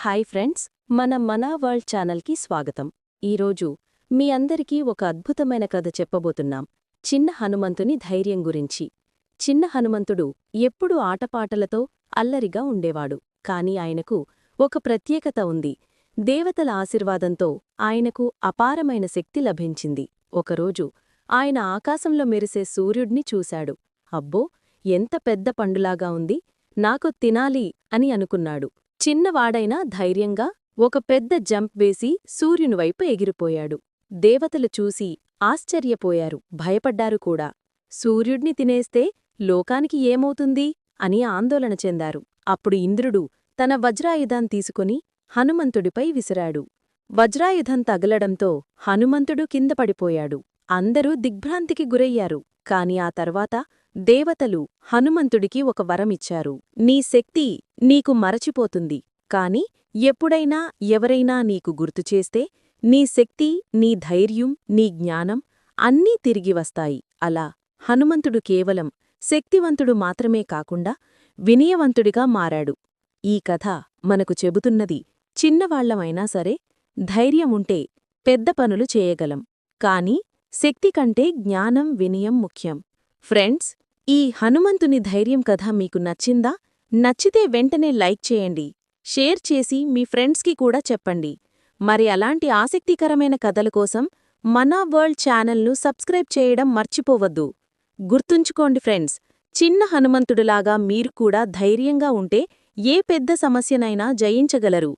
Hi friends, మన world ఛానల్కి స్వాగతం. ఈరోజు మీ అందరికీ ఒక అద్భుతమైన కథ చెప్పబోతున్నాం. చిన్న హనుమంతుని ధైర్యం గురించి. చిన్న హనుమంతుడు ఎప్పుడూ ఆటపాటలతో అల్లరిగా ఉండేవాడు. కాని ఆయనకు ఒక ప్రత్యేకత ఉంది. దేవతల ఆశీర్వాదంతో ఆయనకు అపారమైన శక్తి లభించింది. ఒకరోజు ఆయన ఆకాశంలో మెరిసే సూర్యుడ్ని చూశాడు. అబ్బో, ఎంత పెద్ద పండులాగా ఉంది, నాకు తినాలి అని అనుకున్నాడు. చిన్నవాడైనా ధైర్యంగా ఒక పెద్ద జంప్ వేసి సూర్యునివైపు ఎగిరిపోయాడు. దేవతలు చూసి ఆశ్చర్యపోయారు, భయపడ్డారు కూడా. సూర్యుడ్ని తినేస్తే లోకానికి ఏమవుతుంది అని ఆందోళన చెందారు. అప్పుడు ఇంద్రుడు తన వజ్రాయుధం తీసుకుని హనుమంతుడిపై విసిరాడు. వజ్రాయుధం తగలడంతో హనుమంతుడు కింద పడిపోయాడు. అందరూ దిగ్భ్రాంతికి గురయ్యారు. కాని ఆ తర్వాత దేవతలు హనుమంతుడికి ఒక వరమిచ్చారు. నీ శక్తి నీకు మరచిపోతుంది, కాని ఎప్పుడైనా ఎవరైనా నీకు గుర్తుచేస్తే నీ శక్తి, నీ ధైర్యం, నీ జ్ఞానం అన్నీ తిరిగి వస్తాయి. అలా హనుమంతుడు కేవలం శక్తివంతుడు మాత్రమే కాకుండా వినయవంతుడిగా మారాడు. ఈ కథ మనకు చెబుతున్నది, చిన్నవాళ్లమైనా సరే ధైర్యముంటే పెద్ద పనులు చేయగలం. కాని శక్తి కంటే జ్ఞానం, వినయం ముఖ్యం. ఫ్రెండ్స్, ఈ హనుమంతుని ధైర్యం కథ మీకు నచ్చిందా? నచ్చితే వెంటనే లైక్ చేయండి, షేర్ చేసి మీ ఫ్రెండ్స్కి కూడా చెప్పండి. మరి అలాంటి ఆసక్తికరమైన కథల కోసం మన వరల్డ్ ఛానల్ను సబ్స్క్రైబ్ చేయడం మర్చిపోవద్దు. గుర్తుంచుకోండి ఫ్రెండ్స్, చిన్న హనుమంతుడిలాగా మీరు కూడా ధైర్యంగా ఉంటే ఏ పెద్ద సమస్యనైనా జయించగలరు.